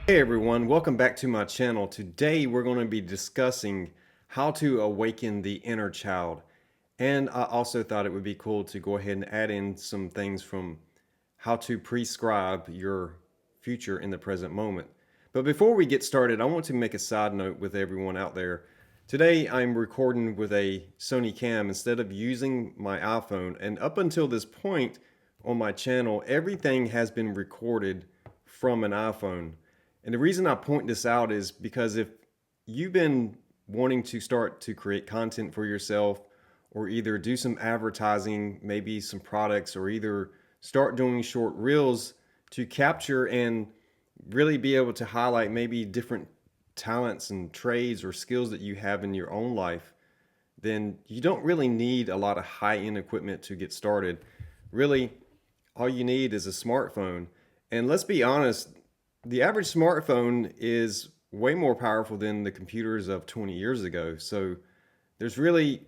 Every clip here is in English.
Hey everyone, welcome back to my channel. Today we're going to be discussing how to awaken the inner child. And I also thought it would be cool to go ahead and add in some things from how to prescribe your future in the present moment. But before we get started, I want to make a side note with everyone out there. Today I'm recording with a Sony Cam instead of using my iPhone. And up until this point on my channel, everything has been recorded from an iPhone. And the reason I point this out is because if you've been wanting to start to create content for yourself or either do some advertising, maybe some products, or either start doing short reels to capture and really be able to highlight maybe different talents and trades or skills that you have in your own life, then you don't really need a lot of high-end equipment to get started. Really, all you need is a smartphone. And let's be honest, the average smartphone is way more powerful than the computers of 20 years ago. So there's really,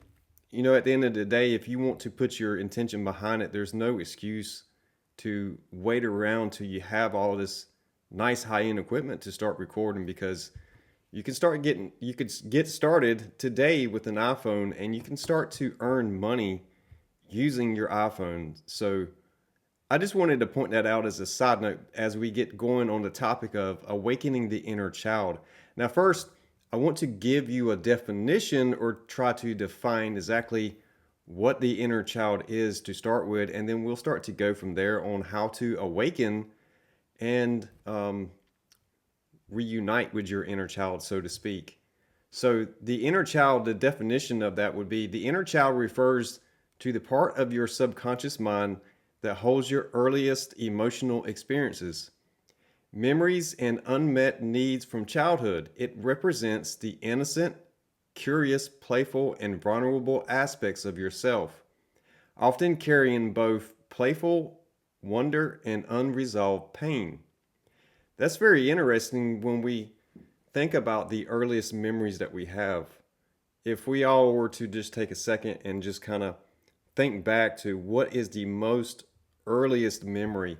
at the end of the day, if you want to put your intention behind it, there's no excuse to wait around till you have all this nice high-end equipment to start recording, because you could get started today with an iPhone and you can start to earn money using your iPhone. So I just wanted to point that out as a side note as we get going on the topic of awakening the inner child. Now, first, I want to give you a definition or try to define exactly what the inner child is to start with, and then we'll start to go from there on how to awaken and reunite with your inner child, so to speak. So, the inner child, the definition of that would be the inner child refers to the part of your subconscious mind that holds your earliest emotional experiences, memories, and unmet needs from childhood. It represents the innocent, curious, playful, and vulnerable aspects of yourself, often carrying both playful wonder and unresolved pain. That's very interesting when we think about the earliest memories that we have. If we all were to just take a second and just kind of think back to what is the most earliest memory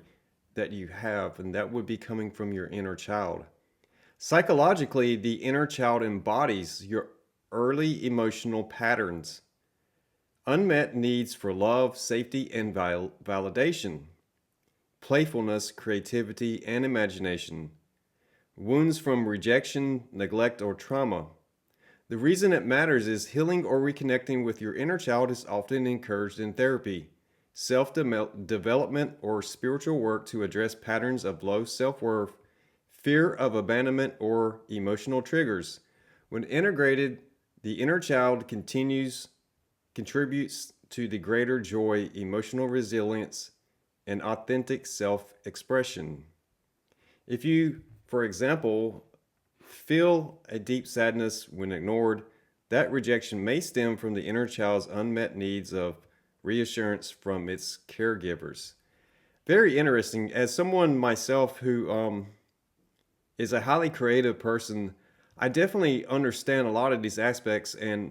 that you have, and that would be coming from your inner child. Psychologically, the inner child embodies your early emotional patterns, unmet needs for love, safety, and validation, playfulness, creativity, and imagination, wounds from rejection, neglect, or trauma. The reason it matters is healing or reconnecting with your inner child is often encouraged in therapy, self-development, or spiritual work to address patterns of low self-worth, fear of abandonment, or emotional triggers. When integrated, the inner child contributes to the greater joy, emotional resilience, and authentic self-expression. If you, for example, feel a deep sadness when ignored, that rejection may stem from the inner child's unmet needs of reassurance from its caregivers. Very interesting. As someone myself who is a highly creative person, I definitely understand a lot of these aspects. And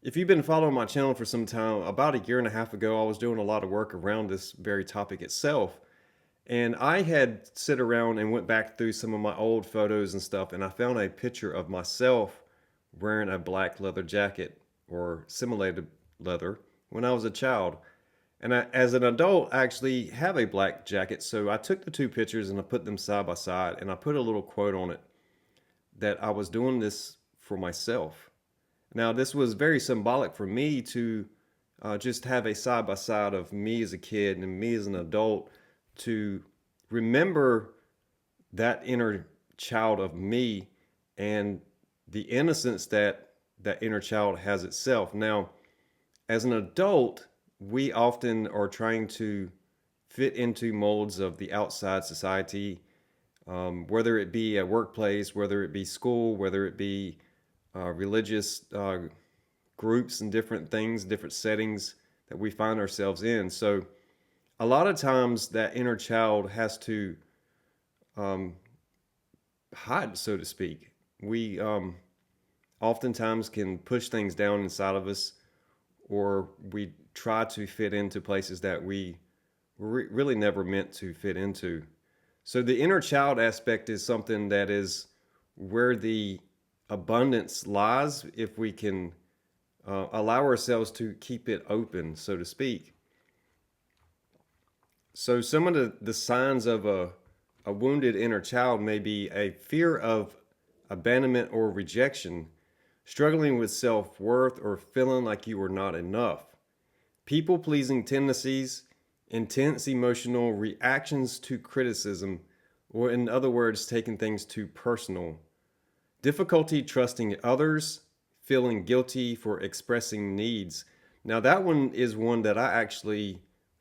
if you've been following my channel for some time, about a year and a half ago, I was doing a lot of work around this very topic itself. And I had sit around and went back through some of my old photos and stuff, and I found a picture of myself wearing a black leather jacket or simulated leather when I was a child. And as an adult, I actually have a black jacket. So I took the two pictures and I put them side by side, and I put a little quote on it that I was doing this for myself. Now, this was very symbolic for me to just have a side by side of me as a kid and me as an adult, to remember that inner child of me and the innocence that that inner child has itself. Now, as an adult, we often are trying to fit into molds of the outside society, whether it be a workplace, whether it be school, whether it be religious groups and different things, different settings that we find ourselves in. So a lot of times that inner child has to um, hide, so to speak. We oftentimes can push things down inside of us, or we try to fit into places that we really never meant to fit into. So the inner child aspect is something that is where the abundance lies if we can allow ourselves to keep it open, so to speak. So some of the signs of a wounded inner child may be a fear of abandonment or rejection, struggling with self-worth, or feeling like you are not enough. People-pleasing tendencies, intense emotional reactions to criticism, or in other words, taking things too personal. Difficulty trusting others, feeling guilty for expressing needs. Now, that one is one that I actually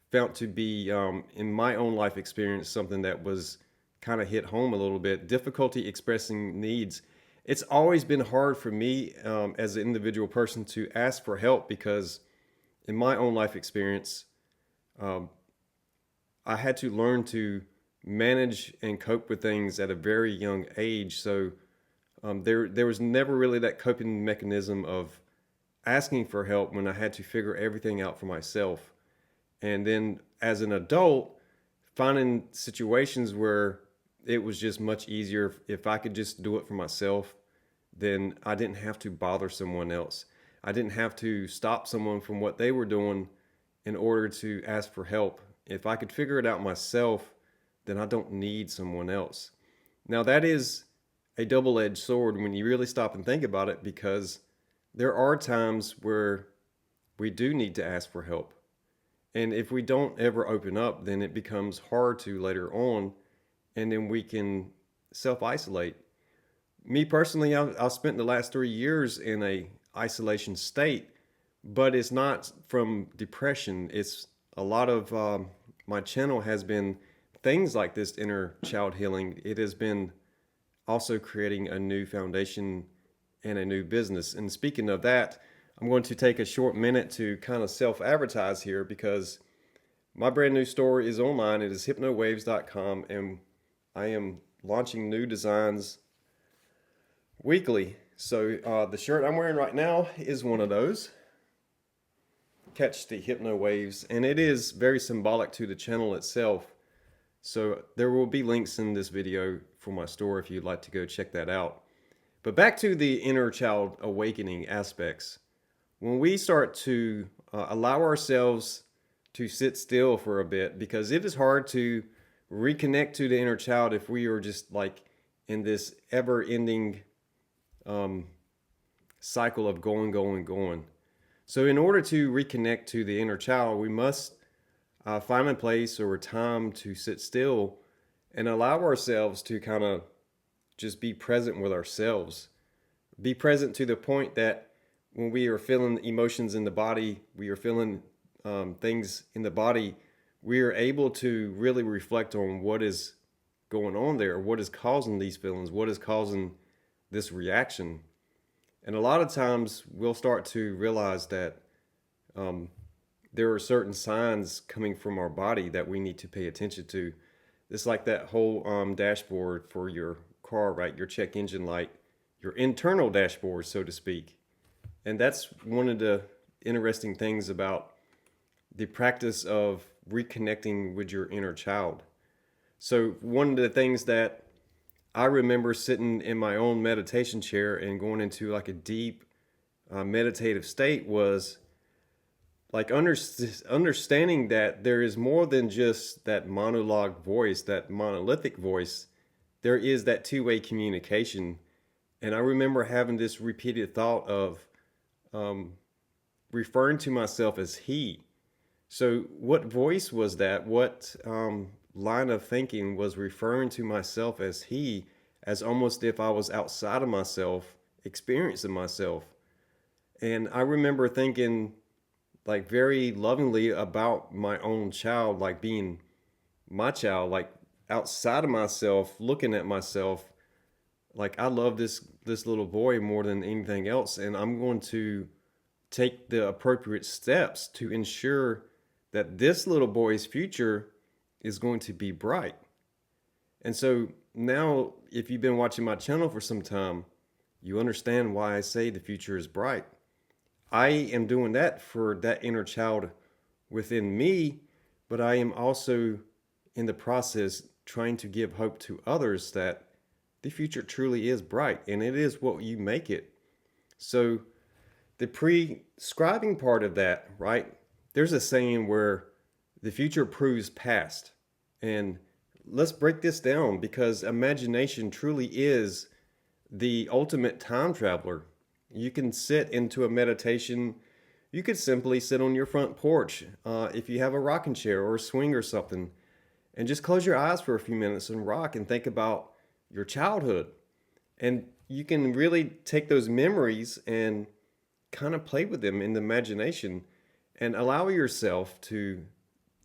felt to be, in my own life experience, something that was kind of hit home a little bit. Difficulty expressing needs. It's always been hard for me as an individual person to ask for help because, in my own life experience, um, I had to learn to manage and cope with things at a very young age. So there was never really that coping mechanism of asking for help when I had to figure everything out for myself. And then as an adult, finding situations where it was just much easier if I could just do it for myself, then I didn't have to bother someone else. I didn't have to stop someone from what they were doing in order to ask for help. If I could figure it out myself, then I don't need someone else. Now, that is a double-edged sword when you really stop and think about it, because there are times where we do need to ask for help. And if we don't ever open up, then it becomes hard to later on, and then we can self-isolate. Me personally, I've spent the last 3 years in a isolation state, but it's not from depression. It's a lot of my channel has been things like this inner child healing. It has been also creating a new foundation and a new business. And speaking of that, I'm going to take a short minute to kind of self-advertise here, because my brand new store is online. It is hypnowaves.com, and I am launching new designs weekly. So the shirt I'm wearing right now is one of those. Catch the Hypno Waves, and it is very symbolic to the channel itself. So there will be links in this video for my store if you'd like to go check that out. But back to the inner child awakening aspects. When we start to allow ourselves to sit still for a bit, because it is hard to reconnect to the inner child if we are just like in this ever-ending cycle of going. So in order to reconnect to the inner child, we must find a place or a time to sit still and allow ourselves to kind of just be present with ourselves. Be present to the point that when we are feeling emotions in the body, we are feeling things in the body, we are able to really reflect on what is going on there, what is causing these feelings, what is causing this reaction. And a lot of times we'll start to realize that there are certain signs coming from our body that we need to pay attention to. It's like that whole dashboard for your car, right? Your check engine light, your internal dashboard, so to speak. And that's one of the interesting things about the practice of reconnecting with your inner child. So one of the things that I remember sitting in my own meditation chair and going into like a deep meditative state was like understanding that there is more than just that monologue voice, that monolithic voice. There is that two-way communication. And I remember having this repeated thought of referring to myself as he. So what voice was that? What line of thinking was referring to myself as he, as almost if I was outside of myself, experiencing myself? And I remember thinking like very lovingly about my own child, like being my child, like outside of myself, looking at myself, like I love this little boy more than anything else, and I'm going to take the appropriate steps to ensure that this little boy's future is going to be bright. And so now, if you've been watching my channel for some time, you understand why I say the future is bright. I am doing that for that inner child within me, but I am also in the process trying to give hope to others that the future truly is bright and it is what you make it. So the prescribing part of that, right? There's a saying where the future proves past. And let's break this down because imagination truly is the ultimate time traveler. You can sit into a meditation. You could simply sit on your front porch if you have a rocking chair or a swing or something, and just close your eyes for a few minutes and rock and think about your childhood. And you can really take those memories and kind of play with them in the imagination and allow yourself to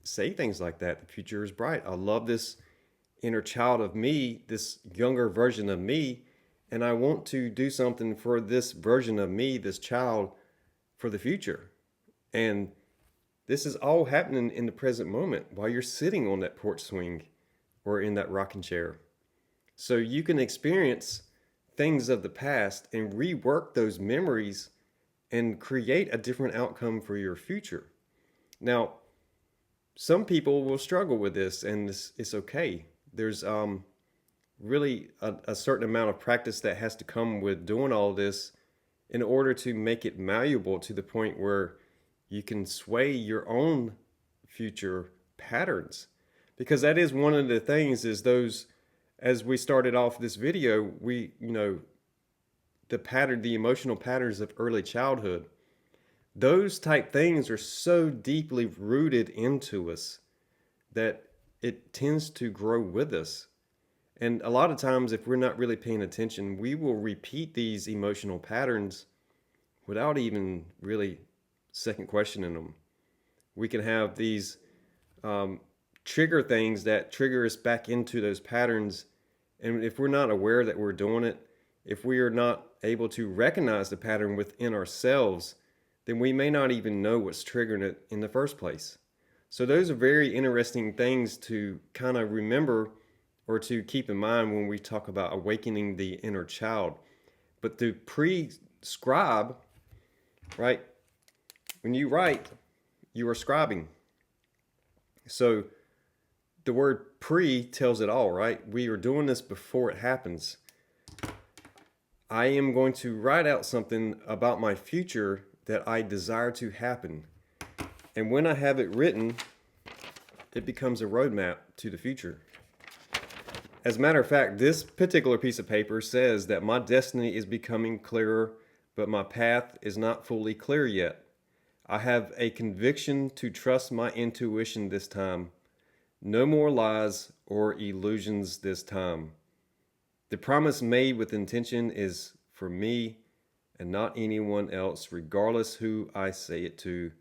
say things like that. The future is bright. I love this inner child of me, this younger version of me, and I want to do something for this version of me, this child, for the future. And this is all happening in the present moment while you're sitting on that porch swing or in that rocking chair. So you can experience things of the past and rework those memories and create a different outcome for your future. Now, some people will struggle with this, and it's okay. There's really a certain amount of practice that has to come with doing all this in order to make it malleable to the point where you can sway your own future patterns. Because that is one of the things is those, as we started off this video, the emotional patterns of early childhood, those type things are so deeply rooted into us that it tends to grow with us. And a lot of times, if we're not really paying attention, we will repeat these emotional patterns without even really second questioning them. We can have these trigger things that trigger us back into those patterns. And if we're not aware that we're doing it, if we are not able to recognize the pattern within ourselves, then we may not even know what's triggering it in the first place. So those are very interesting things to kind of remember or to keep in mind when we talk about awakening the inner child. But to prescribe, right? When you write, you are scribing. So the word pre tells it all, right? We are doing this before it happens. I am going to write out something about my future that I desire to happen. And when I have it written, it becomes a roadmap to the future. As a matter of fact, this particular piece of paper says that my destiny is becoming clearer, but my path is not fully clear yet. I have a conviction to trust my intuition this time. No more lies or illusions this time. The promise made with intention is for me and not anyone else, regardless who I say it to.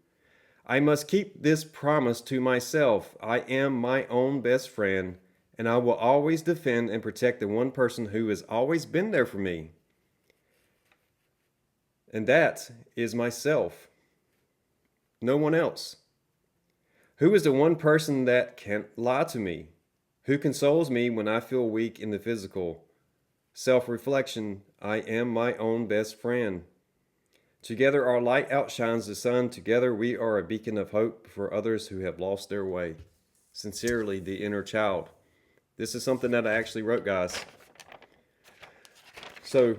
I must keep this promise to myself. I am my own best friend, and I will always defend and protect the one person who has always been there for me. And that is myself. No one else. Who is the one person that can't lie to me? Who consoles me when I feel weak in the physical? Self-reflection, I am my own best friend. Together our light outshines the sun. Together we are a beacon of hope for others who have lost their way. Sincerely, the inner child. This is something that I actually wrote, guys. So,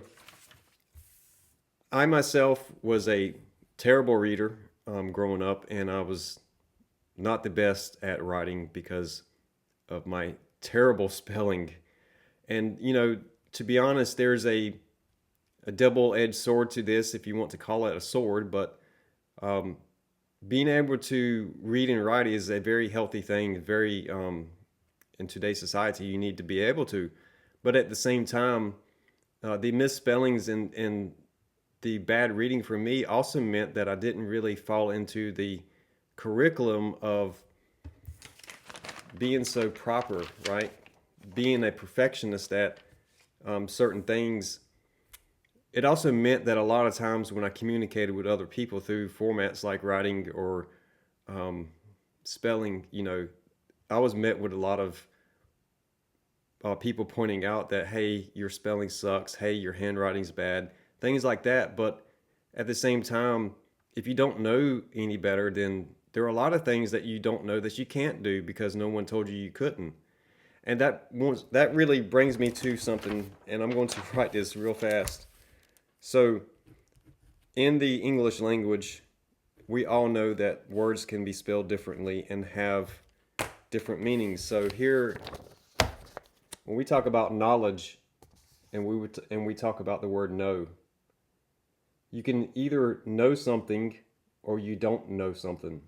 I myself was a terrible reader growing up, and I was not the best at writing because of my terrible spelling. And, to be honest, there's a double-edged sword to this, if you want to call it a sword, but being able to read and write is a very healthy thing, very, in today's society, you need to be able to. But at the same time, the misspellings and the bad reading for me also meant that I didn't really fall into the curriculum of being so proper, right? Being a perfectionist at certain things. It also meant that a lot of times when I communicated with other people through formats like writing or spelling, I was met with a lot of people pointing out that, hey, your spelling sucks. Hey, your handwriting's bad. Things like that. But at the same time, if you don't know any better, then there are a lot of things that you don't know that you can't do because no one told you you couldn't. And that really brings me to something, and I'm going to write this real fast. So, in the English language, we all know that words can be spelled differently and have different meanings. So here, when we talk about knowledge, and we talk about the word know, you can either know something or you don't know something,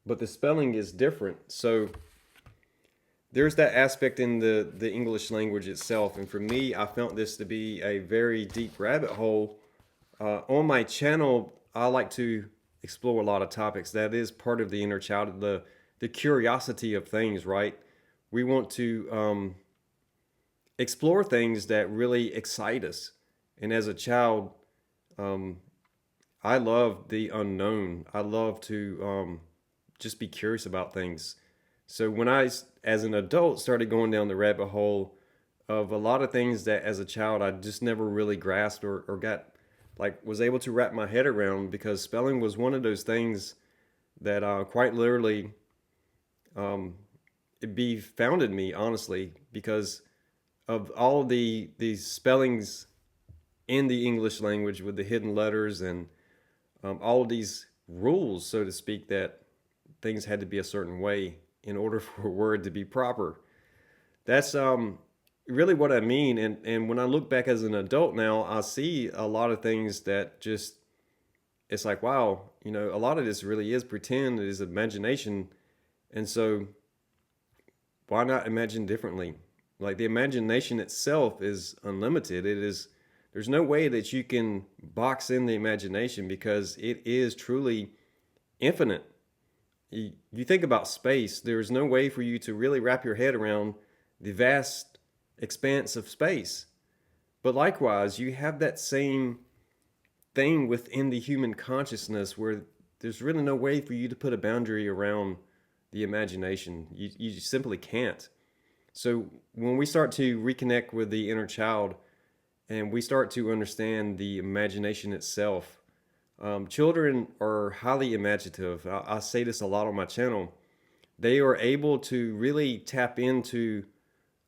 but the spelling is different. So there's that aspect in the English language itself. And for me, I found this to be a very deep rabbit hole. On my channel, I like to explore a lot of topics. That is part of the inner child, the curiosity of things, right? We want to explore things that really excite us. And as a child, I love the unknown. I love to just be curious about things. So when I, as an adult, started going down the rabbit hole of a lot of things that as a child I just never really grasped or got, like, was able to wrap my head around, because spelling was one of those things that quite literally it befounded me, honestly, because of all these spellings in the English language with the hidden letters and all of these rules, so to speak, that things had to be a certain way in order for a word to be proper. That's really what I mean. And when I look back as an adult now, I see a lot of things that just, it's like, wow, a lot of this really is pretend, it is imagination. And so why not imagine differently? Like, the imagination itself is unlimited. There's no way that you can box in the imagination, because it is truly infinite. You think about space, there's no way for you to really wrap your head around the vast expanse of space. But likewise, you have that same thing within the human consciousness, where there's really no way for you to put a boundary around the imagination. You simply can't. So when we start to reconnect with the inner child and we start to understand the imagination itself, children are highly imaginative. I say this a lot on my channel. They are able to really tap into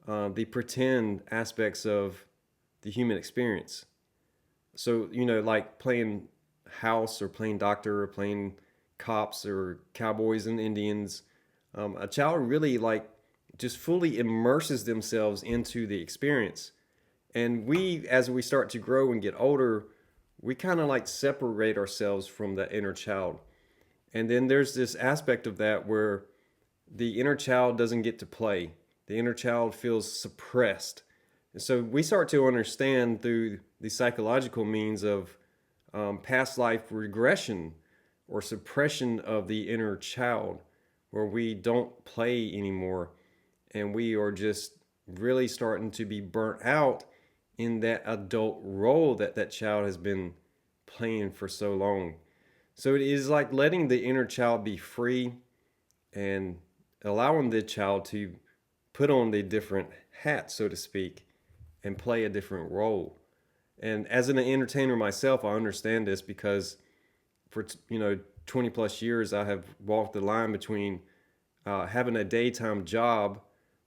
the pretend aspects of the human experience. So, like playing house or playing doctor or playing cops or cowboys and Indians, a child really like just fully immerses themselves into the experience. And we, as we start to grow and get older, we kind of like separate ourselves from the inner child. And then there's this aspect of that where the inner child doesn't get to play. The inner child feels suppressed. And so we start to understand through the psychological means of past life regression or suppression of the inner child, where we don't play anymore and we are just really starting to be burnt out in that adult role that child has been playing for so long. So it is like letting the inner child be free and allowing the child to put on the different hat, so to speak, and play a different role. And as an entertainer myself, I understand this because for 20 plus years I have walked the line between having a daytime job,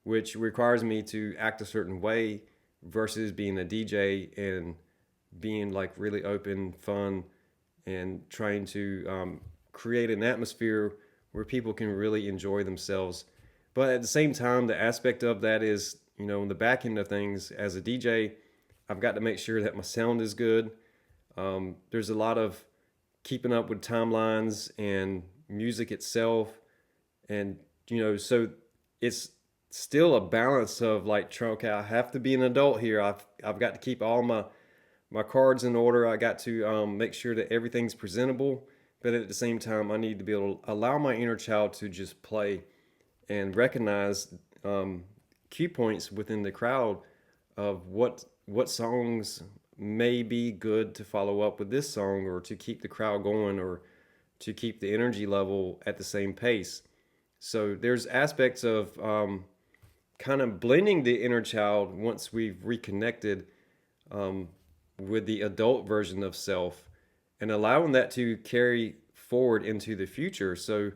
which requires me to act a certain way, versus being a DJ and being like really open, fun, and trying to create an atmosphere where people can really enjoy themselves. But at the same time, the aspect of that is, on the back end of things, as a DJ, I've got to make sure that my sound is good. There's a lot of keeping up with timelines and music itself. And, so it's still a balance of like, okay, I have to be an adult here. I've got to keep all my cards in order. I got to make sure that everything's presentable. But at the same time, I need to be able to allow my inner child to just play and recognize key points within the crowd of what songs may be good to follow up with this song, or to keep the crowd going, or to keep the energy level at the same pace. So there's aspects of kind of blending the inner child once we've reconnected with the adult version of self, and allowing that to carry forward into the future. So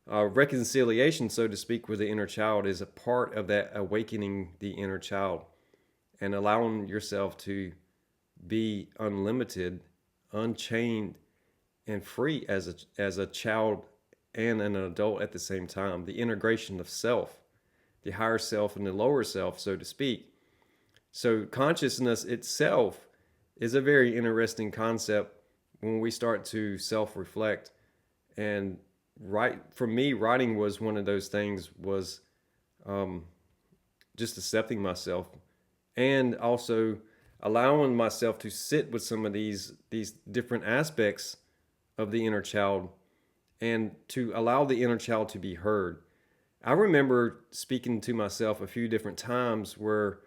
reconciliation, so to speak, with the inner child is a part of that awakening the inner child and allowing yourself to be unlimited, unchained, and free as a child and an adult at the same time. The integration of self, the higher self and the lower self, so to speak. So consciousness itself is a very interesting concept when we start to self-reflect. And for me, writing was one of those things, was just accepting myself and also allowing myself to sit with some of these different aspects of the inner child and to allow the inner child to be heard. I remember speaking to myself a few different times where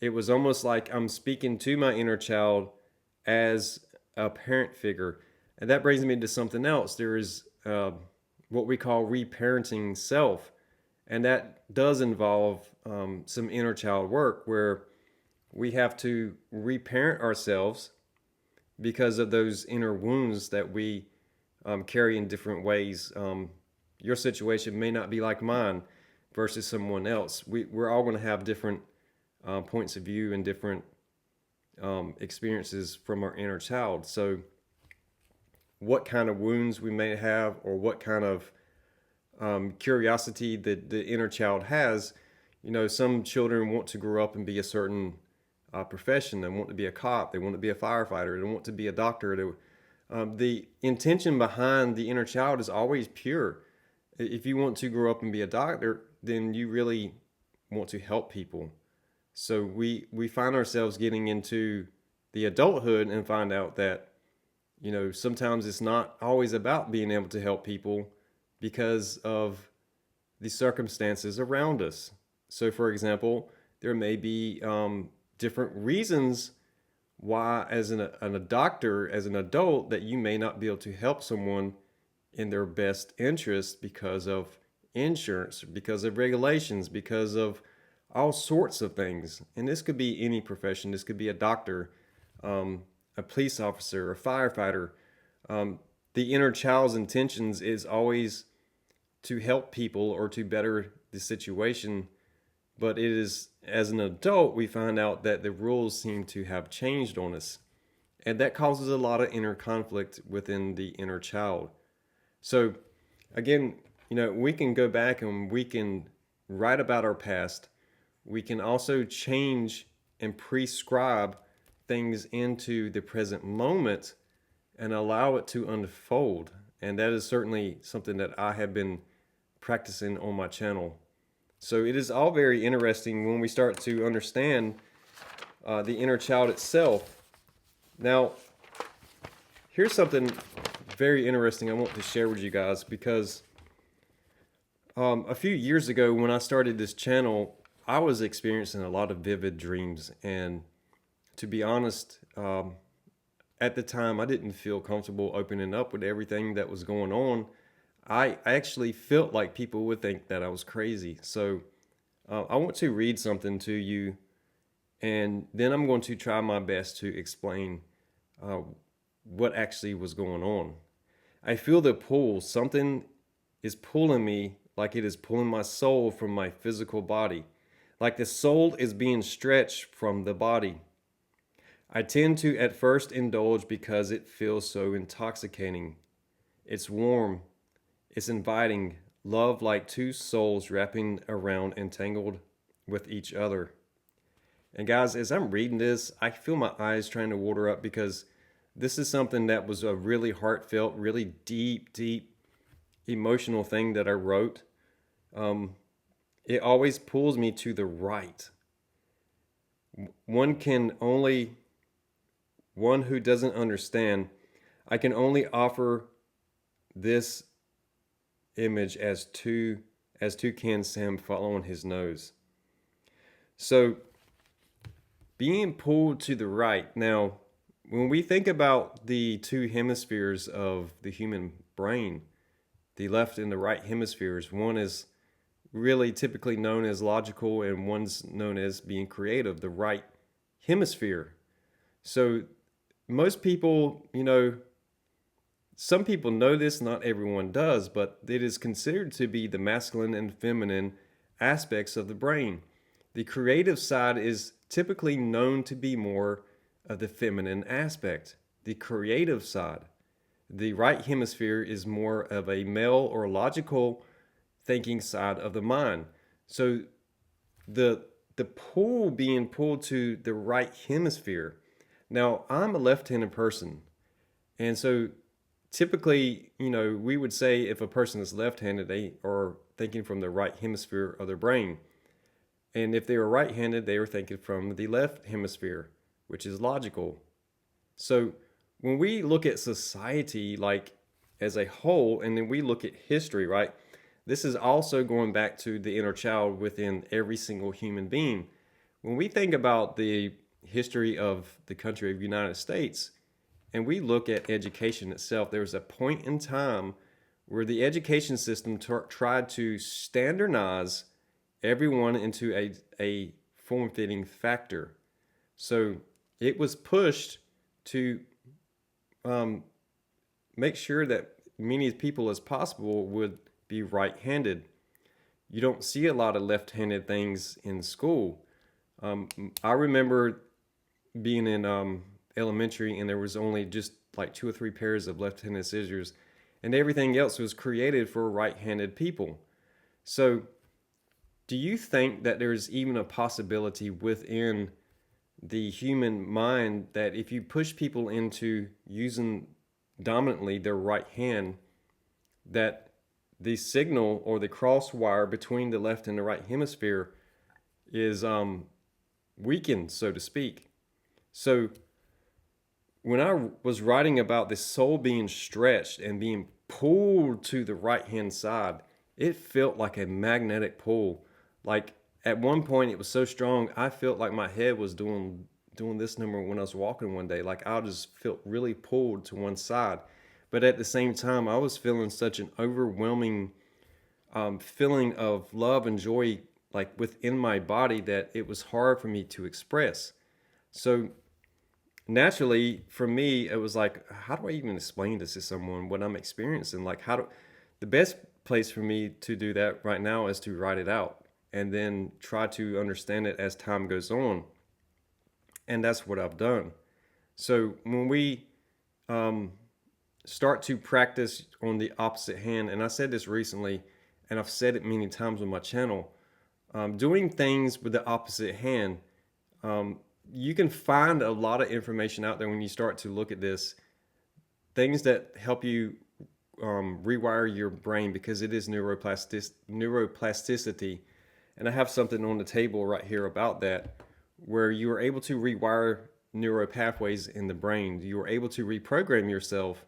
it was almost like I'm speaking to my inner child as a parent figure. And that brings me to something else. There is what we call reparenting self. And that does involve some inner child work where we have to reparent ourselves because of those inner wounds that we carry in different ways. Your situation may not be like mine versus someone else. We're all going to have different points of view and different experiences from our inner child. So what kind of wounds we may have, or what kind of curiosity that the inner child has. Some children want to grow up and be a certain profession. They want to be a cop. They want to be a firefighter. They want to be a doctor. The intention behind the inner child is always pure. If you want to grow up and be a doctor, then you really want to help people. So we find ourselves getting into the adulthood and find out that, sometimes it's not always about being able to help people because of the circumstances around us. So, for example, there may be different reasons why, as a doctor, as an adult, that you may not be able to help someone in their best interest because of insurance, because of regulations, because of all sorts of things. And this could be any profession. This could be a doctor, a police officer, a firefighter. The inner child's intentions is always to help people or to better the situation. But it is, as an adult, we find out that the rules seem to have changed on us. And that causes a lot of inner conflict within the inner child. So again, we can go back and we can write about our past. We can also change and prescribe things into the present moment and allow it to unfold. And that is certainly something that I have been practicing on my channel. So it is all very interesting when we start to understand the inner child itself. Now, here's something very interesting I want to share with you guys, because a few years ago when I started this channel, I was experiencing a lot of vivid dreams. And to be honest, at the time, I didn't feel comfortable opening up with everything that was going on. I actually felt like people would think that I was crazy. So I want to read something to you, and then I'm going to try my best to explain what actually was going on. I feel the pull. Something is pulling me, like it is pulling my soul from my physical body, like the soul is being stretched from the body. I tend to at first indulge because it feels so intoxicating. It's warm. It's inviting, love like two souls wrapping around, entangled with each other. And guys, as I'm reading this, I feel my eyes trying to water up, because this is something that was a really heartfelt, really deep, deep emotional thing that I wrote. It always pulls me to the right. One who doesn't understand, I can only offer this image as toucan Sam following his nose. So being pulled to the right. Now, when we think about the two hemispheres of the human brain, the left and the right hemispheres, one is really typically known as logical and one's known as being creative, the right hemisphere. So most people, Some people know this, not everyone does, but it is considered to be the masculine and feminine aspects of the brain. The creative side is typically known to be more of the feminine aspect. The creative side. The right hemisphere is more of a male or logical thinking side of the mind. So the pull being pulled to the right hemisphere. Now, I'm a left-handed person, and so typically, we would say if a person is left-handed, they are thinking from the right hemisphere of their brain. And if they were right-handed, they were thinking from the left hemisphere, which is logical. So when we look at society like as a whole, and then we look at history, right? This is also going back to the inner child within every single human being. When we think about the history of the country of the United States, and we look at education itself, there was a point in time where the education system tried to standardize everyone into a form-fitting factor. So it was pushed to make sure that many people as possible would be right-handed. You don't see a lot of left-handed things in school. I remember being in elementary, and there was only just like 2 or 3 pairs of left-handed scissors, and everything else was created for right-handed people. So do you think that there's even a possibility within the human mind that if you push people into using dominantly their right hand, that the signal or the cross wire between the left and the right hemisphere is weakened, so to speak? So when I was writing about the soul being stretched and being pulled to the right hand side, it felt like a magnetic pull. Like at one point it was so strong, I felt like my head was doing this number when I was walking one day. Like I just felt really pulled to one side. But at the same time, I was feeling such an overwhelming feeling of love and joy like within my body that it was hard for me to express. So naturally for me, it was like, how do I even explain this to someone what I'm experiencing? Like the best place for me to do that right now is to write it out and then try to understand it as time goes on. And that's what I've done. So when we start to practice on the opposite hand, and I said this recently, and I've said it many times on my channel, doing things with the opposite hand, you can find a lot of information out there when you start to look at this, things that help you rewire your brain, because it is neuroplasticity. And I have something on the table right here about that, where you are able to rewire neural pathways in the brain. You are able to reprogram yourself.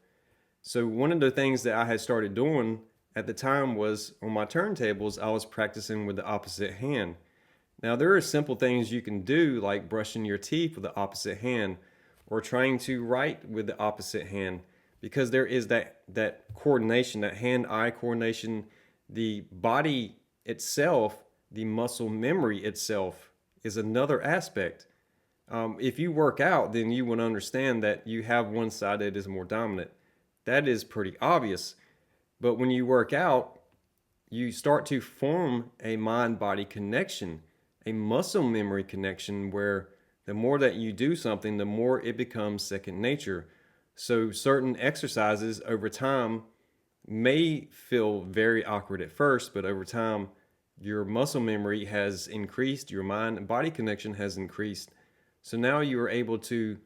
So one of the things that I had started doing at the time was on my turntables, I was practicing with the opposite hand. Now there are simple things you can do, like brushing your teeth with the opposite hand or trying to write with the opposite hand, because there is that coordination, that hand-eye coordination. The body itself, the muscle memory itself is another aspect. If you work out, then you would understand that you have one side that is more dominant. That is pretty obvious. But when you work out, you start to form a mind-body connection, a muscle memory connection, where the more that you do something, the more it becomes second nature. So certain exercises over time may feel very awkward at first, but over time, your muscle memory has increased, your mind and body connection has increased. So now you are able to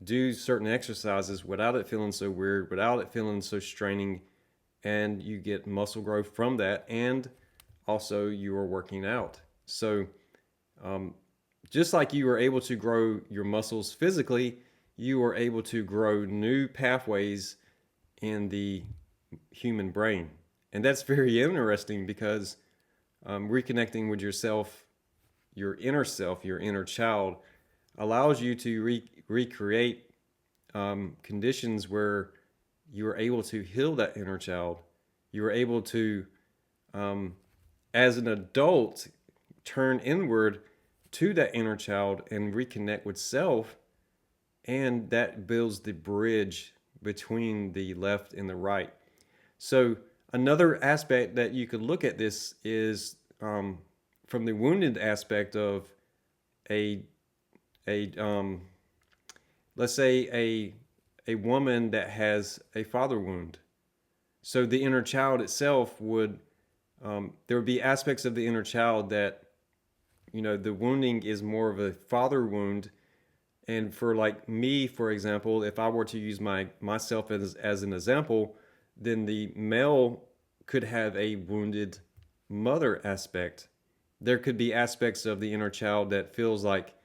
do certain exercises without it feeling so weird, without it feeling so straining, and you get muscle growth from that, and also you are working out. So just like you are able to grow your muscles physically, you are able to grow new pathways in the human brain. And that's very interesting, because reconnecting with yourself, your inner self, your inner child, allows you to recreate conditions where you are able to heal that inner child. You are able to, as an adult, turn inward to that inner child and reconnect with self, and that builds the bridge between the left and the right. So another aspect that you could look at this is from the wounded aspect of a let's say a woman that has a father wound. So the inner child itself would there would be aspects of the inner child that, the wounding is more of a father wound. And for like me, for example, if I were to use myself as an example, then the male could have a wounded mother aspect. There could be aspects of the inner child that feels like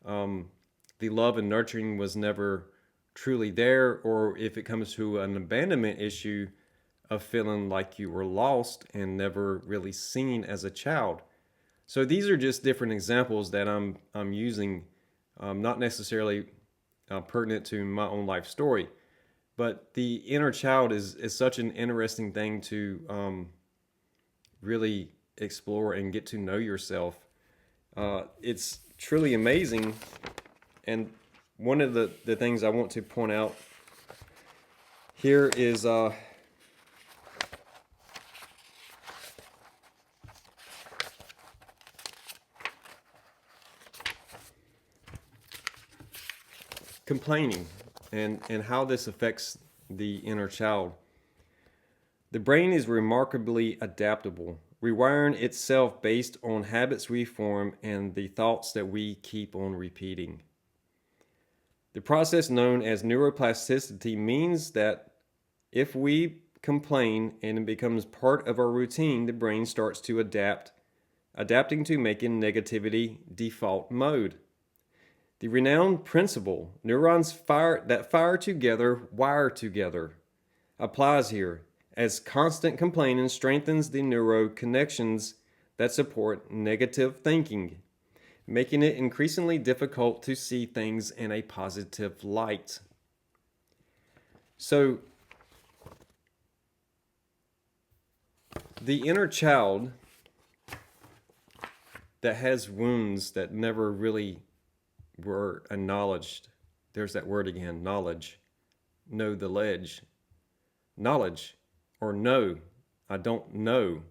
the love and nurturing was never truly there, or if it comes to an abandonment issue of feeling like you were lost and never really seen as a child. So these are just different examples that I'm using, not necessarily pertinent to my own life story, but the inner child is such an interesting thing to really explore and get to know yourself. It's truly amazing, and one of the things I want to point out here is complaining and how this affects the inner child. The brain is remarkably adaptable, rewiring itself based on habits we form and the thoughts that we keep on repeating. The process known as neuroplasticity means that if we complain and it becomes part of our routine, the brain starts to adapting to making negativity default mode. The renowned principle, neurons that fire together, wire together, applies here, as constant complaining strengthens the neuro connections that support negative thinking, making it increasingly difficult to see things in a positive light. So, the inner child that has wounds that never really were acknowledged. There's that word again, knowledge. Know the ledge. Knowledge or know, I don't know,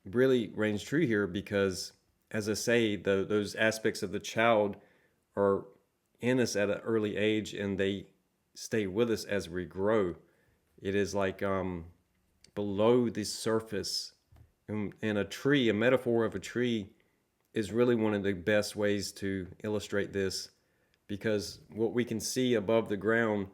really reigns true here because, as I say, those aspects of the child are in us at an early age and they stay with us as we grow. It is like below the surface. And a tree, a metaphor of a tree, is really one of the best ways to illustrate this, because what we can see above the ground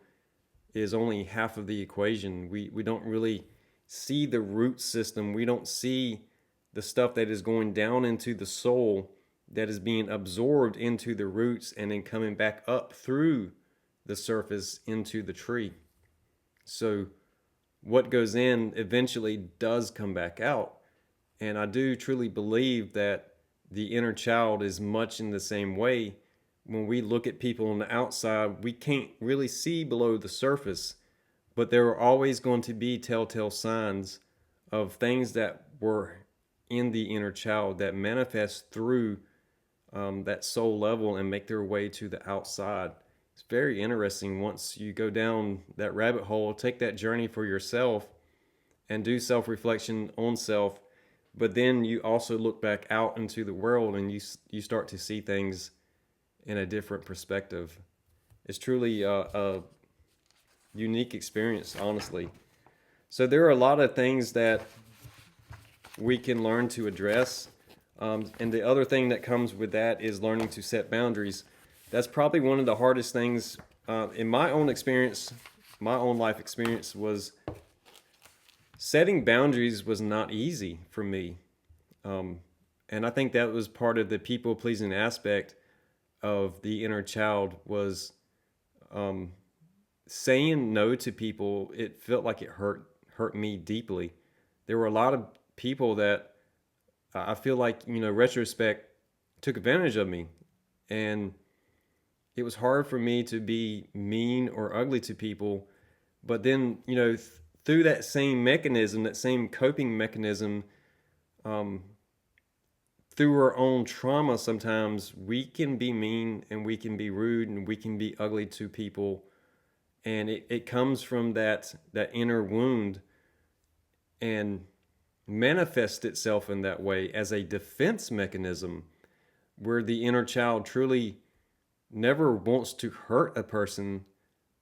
is only half of the equation. We don't really see the root system. We don't see the stuff that is going down into the soul that is being absorbed into the roots and then coming back up through the surface into the tree. So what goes in eventually does come back out. And I do truly believe that the inner child is much in the same way. When we look at people on the outside, we can't really see below the surface, but there are always going to be telltale signs of things that were in the inner child that manifest through that soul level and make their way to the outside. It's very interesting once you go down that rabbit hole, take that journey for yourself and do self-reflection on self. But then you also look back out into the world and you start to see things in a different perspective. It's truly a unique experience, honestly. So there are a lot of things that we can learn to address. And the other thing that comes with that is learning to set boundaries. That's probably one of the hardest things in my own experience, my own life experience, was setting boundaries was not easy for me. And I think that was part of the people-pleasing aspect of the inner child was saying no to people. It felt like it hurt me deeply. There were a lot of people that I feel like, retrospect, took advantage of me. And it was hard for me to be mean or ugly to people. But then, through that same mechanism, that same coping mechanism, through our own trauma, sometimes we can be mean and we can be rude and we can be ugly to people. And it comes from that inner wound and manifests itself in that way as a defense mechanism where the inner child truly never wants to hurt a person,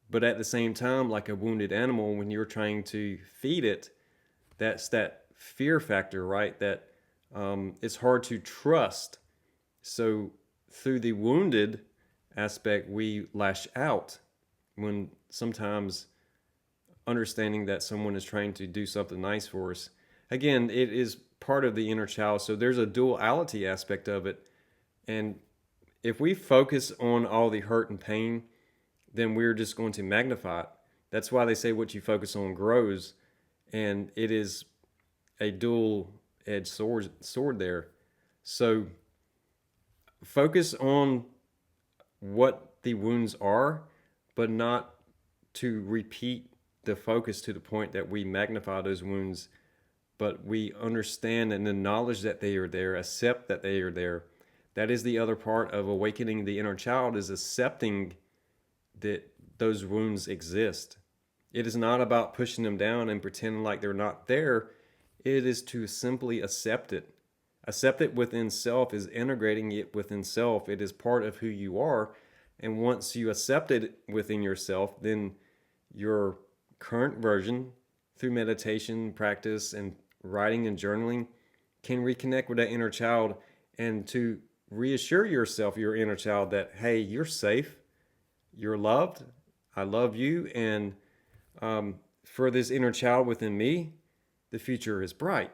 but at the same time, like a wounded animal, when you're trying to feed it, that's that fear factor, right? That it's hard to trust. So through the wounded aspect, we lash out when sometimes understanding that someone is trying to do something nice for us. Again, it is part of the inner child. So there's a duality aspect of it. And if we focus on all the hurt and pain, then we're just going to magnify it. That's why they say what you focus on grows. And it is a dual-edged sword there. So focus on what the wounds are, but not to repeat the focus to the point that we magnify those wounds, but we understand and acknowledge that they are there, accept that they are there. That is the other part of awakening the inner child, is accepting that those wounds exist. It is not about pushing them down and pretending like they're not there. It is to simply accept it. Accept it within self is integrating it within self. It is part of who you are. And once you accept it within yourself, then your current version, through meditation, practice, and writing and journaling, can reconnect with that inner child and to reassure yourself, your inner child, that, hey, you're safe, you're loved, I love you, and for this inner child within me, the future is bright.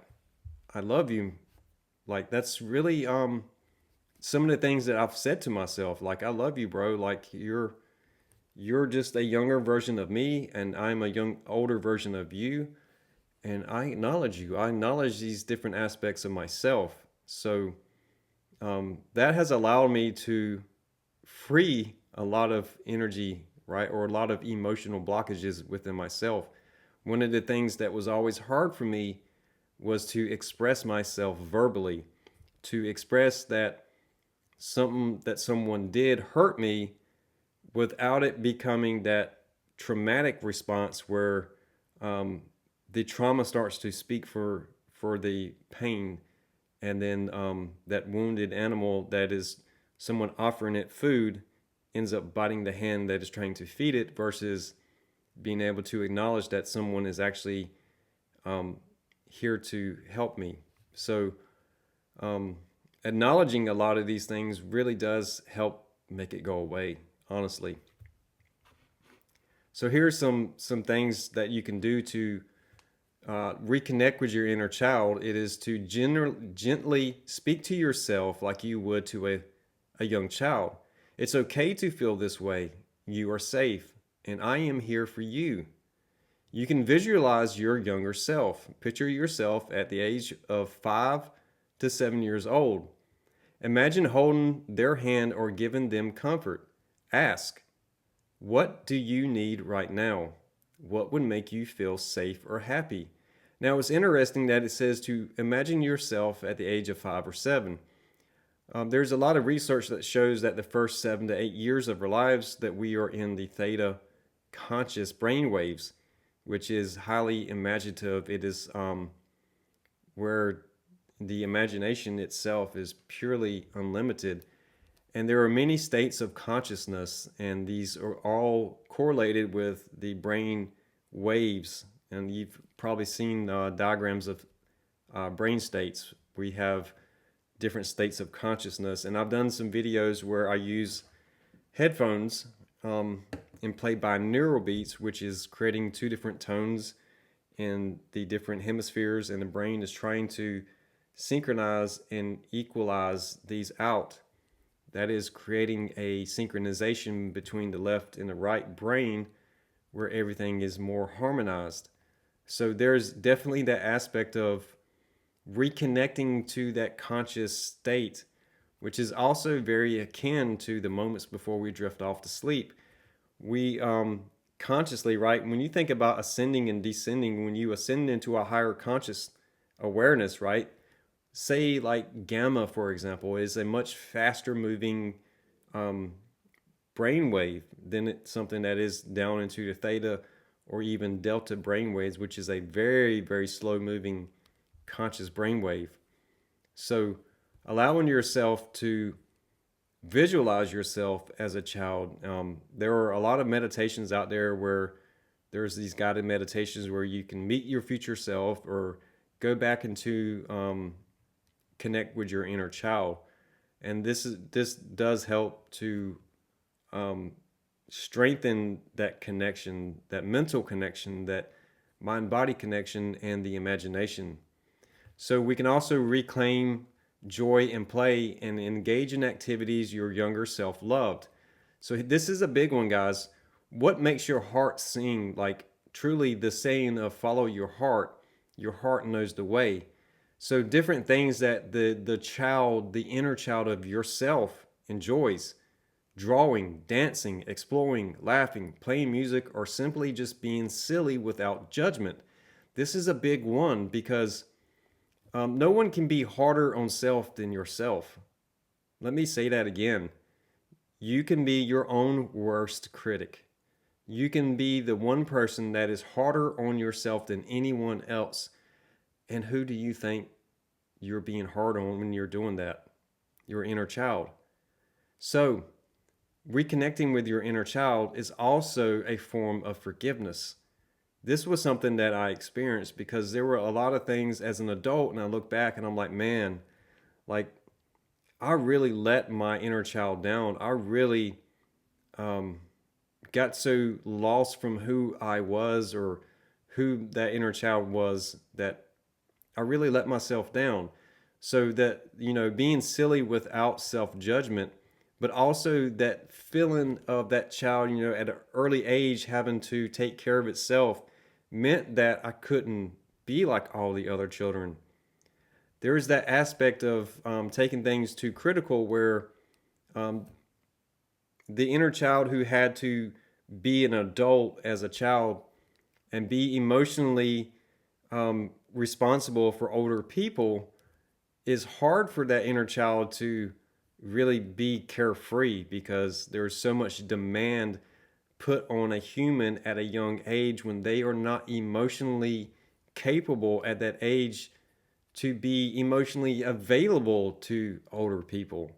I love you. Like, that's really some of the things that I've said to myself. Like, I love you, bro. Like, you're just a younger version of me, and I'm a older version of you. And I acknowledge you. I acknowledge these different aspects of myself. So that has allowed me to free a lot of energy, right? Or a lot of emotional blockages within myself. One of the things that was always hard for me was to express myself verbally, to express that something that someone did hurt me without it becoming that traumatic response where the trauma starts to speak for the pain, and then that wounded animal that is someone offering it food ends up biting the hand that is trying to feed it, versus being able to acknowledge that someone is actually here to help me. So acknowledging a lot of these things really does help make it go away, honestly. So here's some things that you can do to reconnect with your inner child. It is to gently speak to yourself like you would to a young child. It's okay to feel this way. You are safe, and I am here for you. You can visualize your younger self. Picture yourself at the age of 5 to 7 years old. Imagine holding their hand or giving them comfort. Ask, what do you need right now? What would make you feel safe or happy? Now, it's interesting that it says to imagine yourself at the age of 5 or 7. There's a lot of research that shows that the first 7 to 8 years of our lives that we are in the theta conscious brainwaves, which is highly imaginative. It is where the imagination itself is purely unlimited. And there are many states of consciousness, and these are all correlated with the brain waves. And you've probably seen diagrams of brain states. We have different states of consciousness. And I've done some videos where I use headphones and play binaural beats, which is creating 2 different tones in the different hemispheres, and the brain is trying to synchronize and equalize these out. That is creating a synchronization between the left and the right brain where everything is more harmonized. So there's definitely that aspect of reconnecting to that conscious state, which is also very akin to the moments before we drift off to sleep. We consciously, right, when you think about ascending and descending, when you ascend into a higher conscious awareness, right, say like gamma, for example, is a much faster moving brainwave, then it's something that is down into the theta or even delta brainwaves, which is a very, very slow moving conscious brainwave. So allowing yourself to visualize yourself as a child. There are a lot of meditations out there where there's these guided meditations where you can meet your future self or go back into connect with your inner child. And this does help to strengthen that connection, that mental connection, that mind-body connection, and the imagination. So we can also reclaim joy and play and engage in activities your younger self loved. So this is a big one, guys. What makes your heart sing? Like truly the saying of follow your heart knows the way. So different things that the child, the inner child of yourself enjoys. Drawing, dancing, exploring, laughing, playing music, or simply just being silly without judgment. This is a big one because no one can be harder on self than yourself. Let me say that again. You can be your own worst critic. You can be the one person that is harder on yourself than anyone else. And who do you think you're being hard on when you're doing that? Your inner child. So, reconnecting with your inner child is also a form of forgiveness. This was something that I experienced because there were a lot of things as an adult, and I look back and I'm like, man, like I really let my inner child down. I really got so lost from who I was or who that inner child was that I really let myself down. So that, being silly without self-judgment, but also that feeling of that child, at an early age having to take care of itself meant that I couldn't be like all the other children. There is that aspect of taking things too critical where the inner child who had to be an adult as a child and be emotionally responsible for older people is hard for that inner child to really be carefree because there's so much demand put on a human at a young age when they are not emotionally capable at that age to be emotionally available to older people.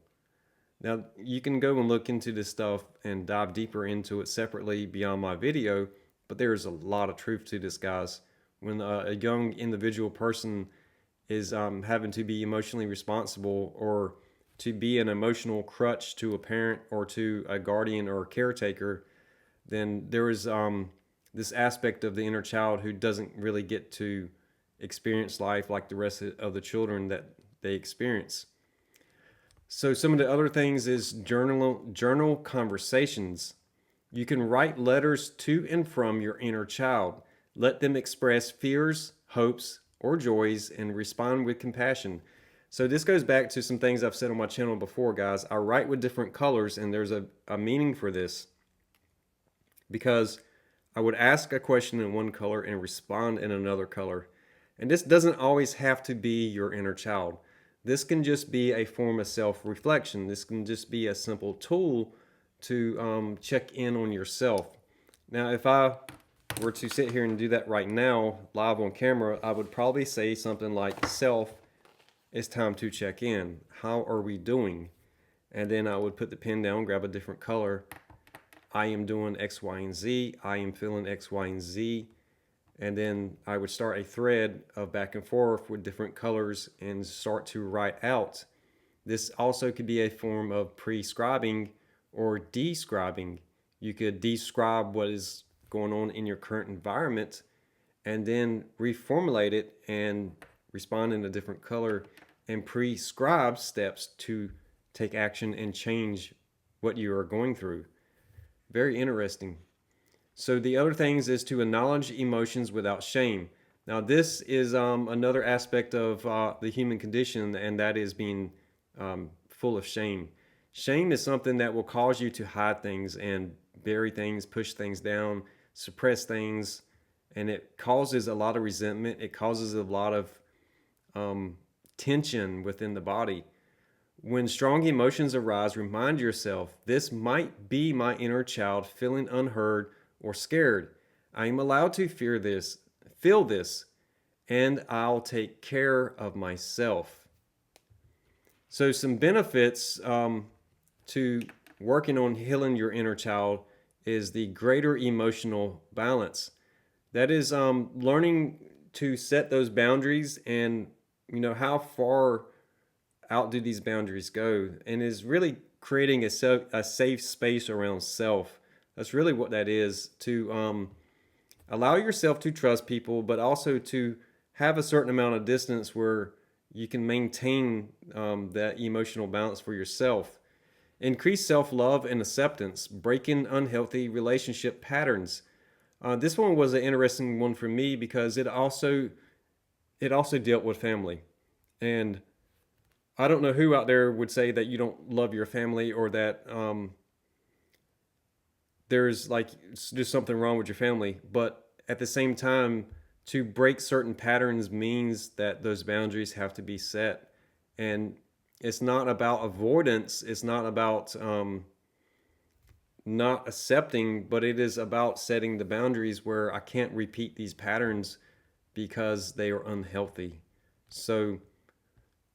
Now, you can go and look into this stuff and dive deeper into it separately beyond my video, but there's a lot of truth to this, guys. When a young individual person is having to be emotionally responsible or to be an emotional crutch to a parent or to a guardian or a caretaker, then there is this aspect of the inner child who doesn't really get to experience life like the rest of the children that they experience. So some of the other things is journal conversations. You can write letters to and from your inner child. Let them express fears, hopes, or joys and respond with compassion. So this goes back to some things I've said on my channel before, guys. I write with different colors, and there's a meaning for this because I would ask a question in one color and respond in another color. And this doesn't always have to be your inner child. This can just be a form of self-reflection. This can just be a simple tool to check in on yourself. Now, if I were to sit here and do that right now, live on camera, I would probably say something like, self, it's time to check in. How are we doing? And then I would put the pen down, grab a different color. I am doing X, Y, and Z. I am feeling X, Y, and Z. And then I would start a thread of back and forth with different colors and start to write out. This also could be a form of prescribing or describing. You could describe what is going on in your current environment and then reformulate it and respond in a different color and prescribe steps to take action and change what you are going through. Very interesting. So the other things is to acknowledge emotions without shame. Now this is another aspect of the human condition, and that is being full of shame. Shame is something that will cause you to hide things and bury things, push things down, suppress things, and it causes a lot of resentment. It causes a lot of tension within the body. When strong emotions arise, remind yourself this might be my inner child feeling unheard or scared. I am allowed to feel this, and I'll take care of myself. So, some benefits to working on healing your inner child is the greater emotional balance. That is learning to set those boundaries and how far out do these boundaries go, and is really creating a safe space around self. That's really what that is, to allow yourself to trust people, but also to have a certain amount of distance where you can maintain that emotional balance for yourself. Increase self-love and acceptance, breaking unhealthy relationship patterns. This one was an interesting one for me because it also dealt with family. And I don't know who out there would say that you don't love your family, or that there's like just something wrong with your family. But at the same time, to break certain patterns means that those boundaries have to be set. And it's not about avoidance. It's not about not accepting, but it is about setting the boundaries where I can't repeat these patterns because they are unhealthy. So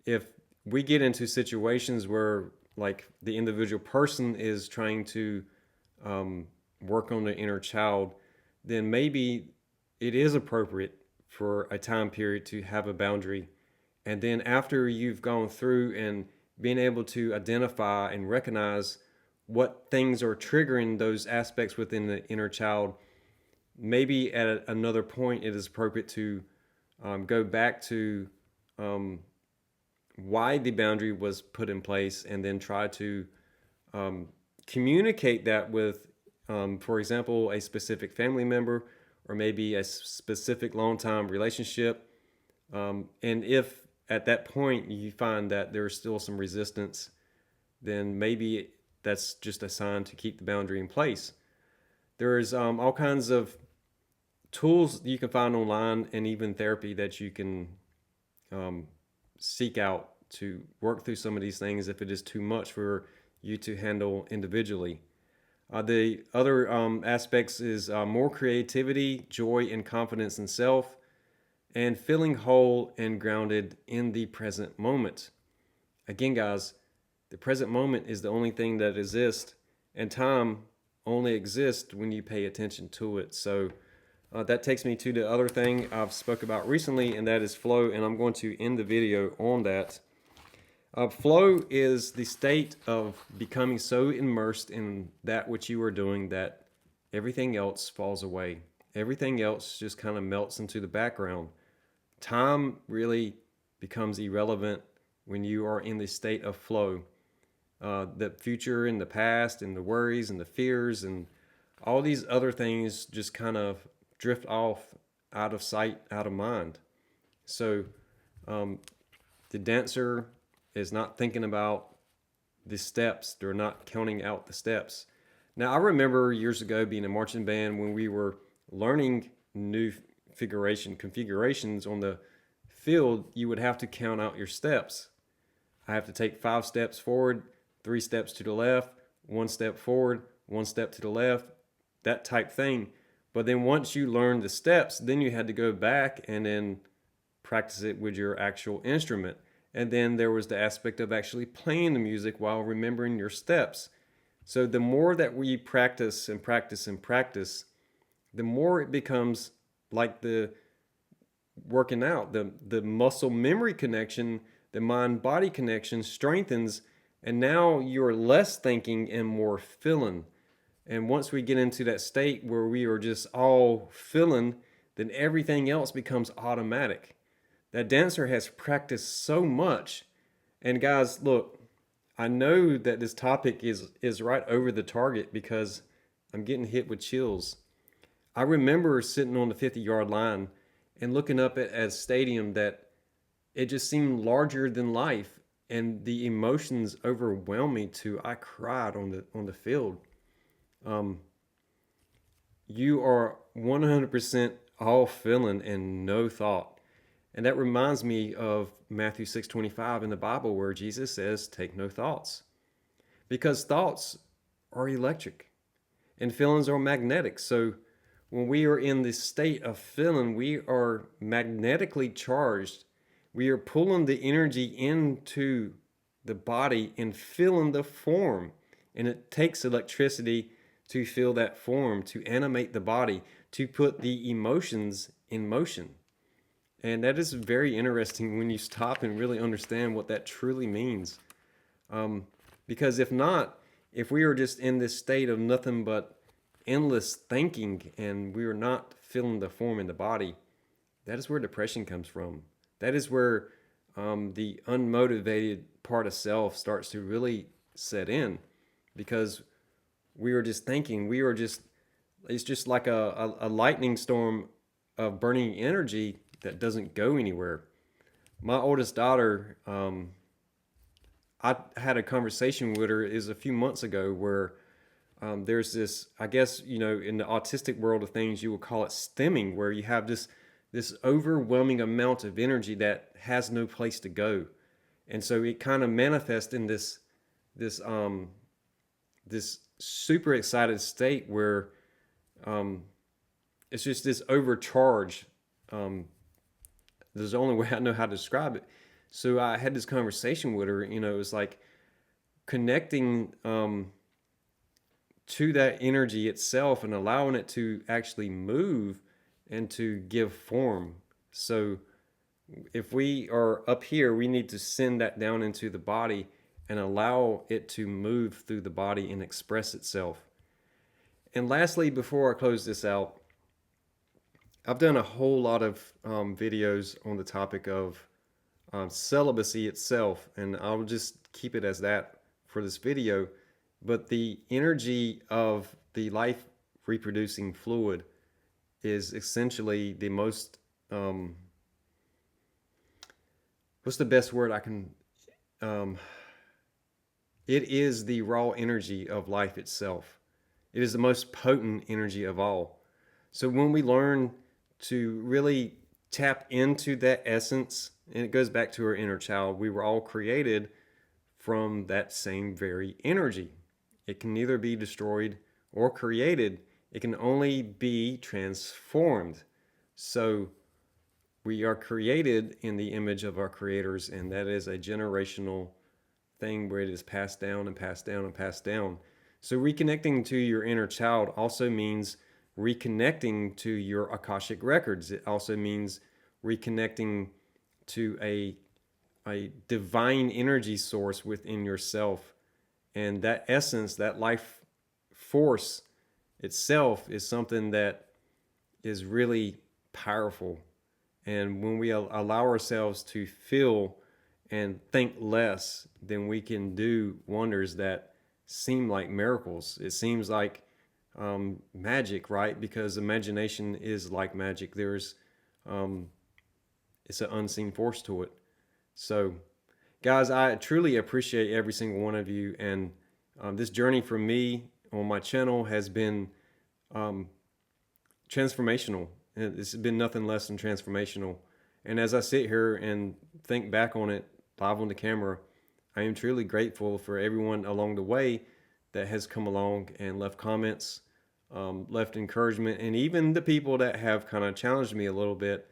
if we get into situations where like the individual person is trying to work on the inner child, then maybe it is appropriate for a time period to have a boundary. And then after you've gone through and being able to identify and recognize what things are triggering those aspects within the inner child, maybe at another point it is appropriate to go back to why the boundary was put in place, and then try to communicate that with, for example, a specific family member, or maybe a specific long-time relationship. And if at that point you find that there's still some resistance, then maybe that's just a sign to keep the boundary in place. There's all kinds of tools you can find online, and even therapy that you can seek out to work through some of these things if it is too much for you to handle individually. The other aspects is more creativity, joy, and confidence in self, and feeling whole and grounded in the present moment. Again, guys, the present moment is the only thing that exists, and time only exists when you pay attention to it. So that takes me to the other thing I've spoke about recently, and that is flow, and I'm going to end the video on that. Flow is the state of becoming so immersed in that which you are doing that everything else falls away. Everything else just kind of melts into the background. Time really becomes irrelevant when you are in the state of flow. The future and the past and the worries and the fears and all these other things just kind of drift off, out of sight, out of mind. So the dancer is not thinking about the steps. They're not counting out the steps. Now, I remember years ago being in marching band when we were learning new configurations on the field. You would have to count out your steps. I have to take 5 steps forward, 3 steps to the left, 1 step forward, 1 step to the left, that type thing. But then once you learn the steps, then you had to go back and then practice it with your actual instrument. And then there was the aspect of actually playing the music while remembering your steps. So the more that we practice and practice and practice, the more it becomes like the working out. The muscle memory connection, the mind-body connection strengthens, and now you're less thinking and more feeling. And once we get into that state where we are just all feeling, then everything else becomes automatic. That dancer has practiced so much. And guys, look, I know that this topic is right over the target because I'm getting hit with chills. I remember sitting on the 50-yard line and looking up at a stadium that it just seemed larger than life, and the emotions overwhelmed me to I cried on the field. You are 100% all feeling and no thought. And that reminds me of Matthew 6:25 in the Bible where Jesus says, take no thoughts. Because thoughts are electric and feelings are magnetic. So when we are in this state of feeling, we are magnetically charged. We are pulling the energy into the body and feeling the form. And it takes electricity to feel that form, to animate the body, to put the emotions in motion. And that is very interesting when you stop and really understand what that truly means. Because if not, if we are just in this state of nothing but endless thinking and we are not feeling the form in the body, that is where depression comes from. That is where the unmotivated part of self starts to really set in, because we are just thinking, it's just like a lightning storm of burning energy that doesn't go anywhere. My oldest daughter, I had a conversation with her is a few months ago where there's this, I guess, in the autistic world of things, you would call it stemming, where you have this overwhelming amount of energy that has no place to go. And so it kind of manifests in this super excited state where it's just this overcharge. There's the only way I know how to describe it. So I had this conversation with her. It was like connecting to that energy itself and allowing it to actually move and to give form. So if we are up here, we need to send that down into the body and allow it to move through the body and express itself. And lastly, before I close this out, I've done a whole lot of videos on the topic of celibacy itself, and I'll just keep it as that for this video. But the energy of the life reproducing fluid is essentially the most, what's the best word I can, it is the raw energy of life itself. It is the most potent energy of all. So when we learn to really tap into that essence, and it goes back to our inner child, we were all created from that same very energy. It can neither be destroyed or created. It can only be transformed. So we are created in the image of our creators, and that is a generational thing where it is passed down and passed down and passed down. So reconnecting to your inner child also means reconnecting to your Akashic records. It also means reconnecting to a divine energy source within yourself. And that essence, that life force itself is something that is really powerful. And when we allow ourselves to feel and think less, then we can do wonders that seem like miracles. It seems like magic, right? Because imagination is like magic. There's it's an unseen force to it. So guys, I truly appreciate every single one of you, and this journey for me on my channel has been transformational. It's been nothing less than transformational. And as I sit here and think back on it live on the camera, I am truly grateful for everyone along the way that has come along and left comments, left encouragement, and even the people that have kind of challenged me a little bit.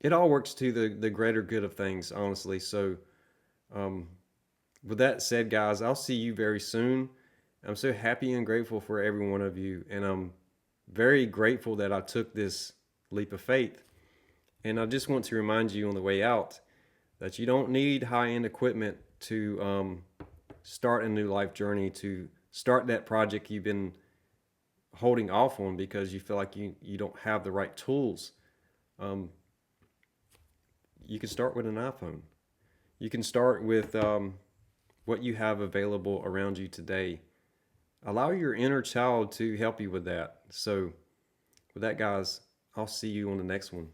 It all works to the greater good of things, honestly. So with that said, guys, I'll see you very soon. I'm so happy and grateful for every one of you, and I'm very grateful that I took this leap of faith. And I just want to remind you on the way out that you don't need high-end equipment to start a new life journey, to start that project you've been holding off on because you feel like you don't have the right tools. You can start with an iPhone. You can start with what you have available around you today. Allow your inner child to help you with that. So with that, guys, I'll see you on the next one.